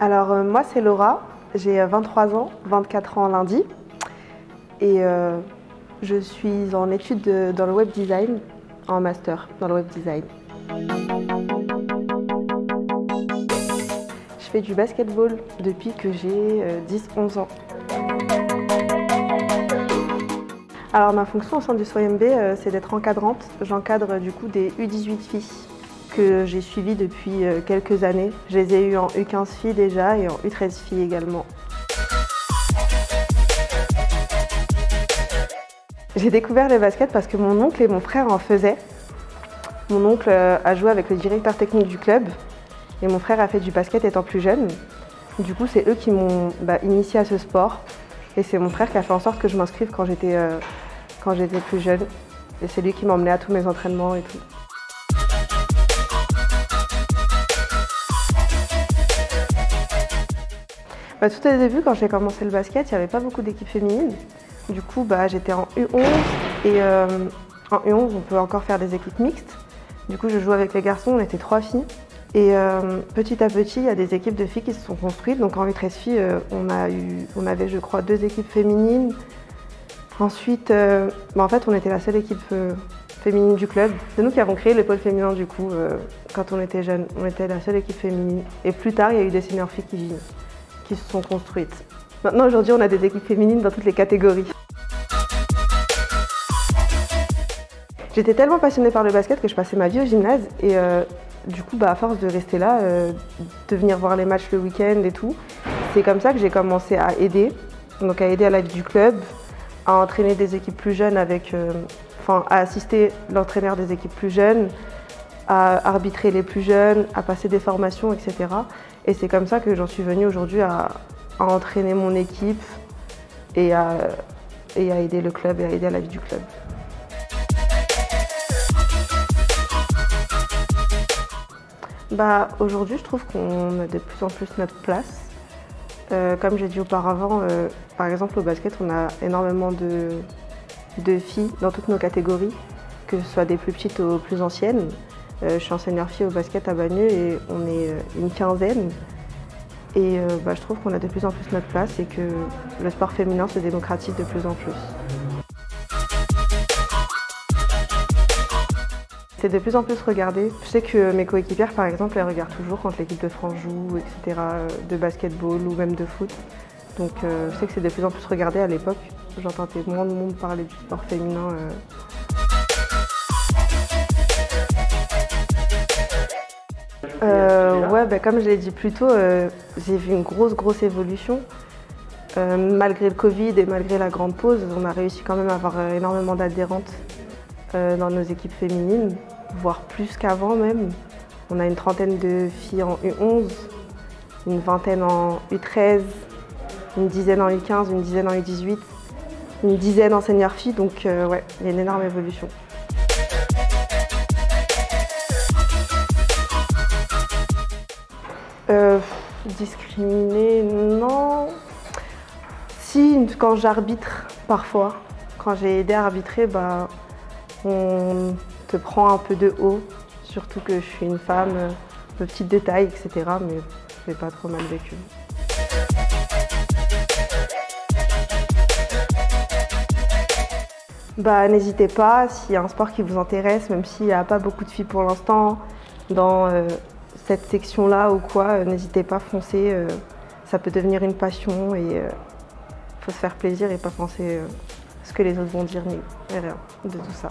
Alors moi c'est Laura, j'ai 23 ans, 24 ans lundi et je suis en études dans le web design, en master dans le web design. Je fais du basketball depuis que j'ai 10-11 ans. Alors ma fonction au sein du SOIMB c'est d'être encadrante. J'encadre du coup des U18 filles que j'ai suivies depuis quelques années. Je les ai eues en U15 filles déjà et en U13 filles également. J'ai découvert le basket parce que mon oncle et mon frère en faisaient. Mon oncle a joué avec le directeur technique du club et mon frère a fait du basket étant plus jeune. Du coup, c'est eux qui m'ont initiée à ce sport et c'est mon frère qui a fait en sorte que je m'inscrive quand j'étais plus jeune. Et c'est lui qui m'emmenait à tous mes entraînements et tout. Tout au début, quand j'ai commencé le basket, il n'y avait pas beaucoup d'équipes féminines. Du coup, j'étais en U11 et en U11, on peut encore faire des équipes mixtes. Du coup, je jouais avec les garçons, on était 3 filles. Et petit à petit, il y a des équipes de filles qui se sont construites. Donc en U13 filles, on avait, je crois, 2 équipes féminines. Ensuite, en fait, on était la seule équipe féminine du club. C'est nous qui avons créé le pôle féminin du coup, quand on était jeunes. On était la seule équipe féminine. Et plus tard, il y a eu des senior filles qui se sont construites. Maintenant, aujourd'hui, on a des équipes féminines dans toutes les catégories. J'étais tellement passionnée par le basket que je passais ma vie au gymnase et du coup, à force de rester là, de venir voir les matchs le week-end et tout, c'est comme ça que j'ai commencé à aider, donc à aider à la vie du club, à entraîner des équipes plus jeunes à assister l'entraîneur des équipes plus jeunes, à arbitrer les plus jeunes, à passer des formations, etc. Et c'est comme ça que j'en suis venue aujourd'hui à entraîner mon équipe et à aider le club et à aider à la vie du club. Aujourd'hui, je trouve qu'on a de plus en plus notre place. Comme j'ai dit auparavant, par exemple au basket, on a énormément de filles dans toutes nos catégories, que ce soit des plus petites aux plus anciennes. Je suis enseignante fille au basket à Bagneux et on est une quinzaine. Et je trouve qu'on a de plus en plus notre place et que le sport féminin se démocratise de plus en plus. C'est de plus en plus regardé. Je sais que mes coéquipières, par exemple, elles regardent toujours quand l'équipe de France joue, etc., de basketball ou même de foot. Donc je sais que c'est de plus en plus regardé à l'époque. J'entendais moins de monde parler du sport féminin. Comme je l'ai dit plus tôt, j'ai vu une grosse évolution. Malgré le Covid et malgré la grande pause, on a réussi quand même à avoir énormément d'adhérentes dans nos équipes féminines, voire plus qu'avant même. On a une trentaine de filles en U11, une vingtaine en U13, une dizaine en U15, une dizaine en U18, une dizaine en senior filles, donc ouais, il y a une énorme évolution. Discriminer, non. Si, quand j'arbitre, parfois, quand j'ai aidé à arbitrer, on te prend un peu de haut, surtout que je suis une femme, de petits détails, etc. Mais je l'ai pas trop mal vécu. N'hésitez pas, s'il y a un sport qui vous intéresse, même s'il n'y a pas beaucoup de filles pour l'instant, dans cette section-là ou quoi, n'hésitez pas, foncez. Ça peut devenir une passion et il faut se faire plaisir et pas penser ce que les autres vont dire, ni rien de tout ça.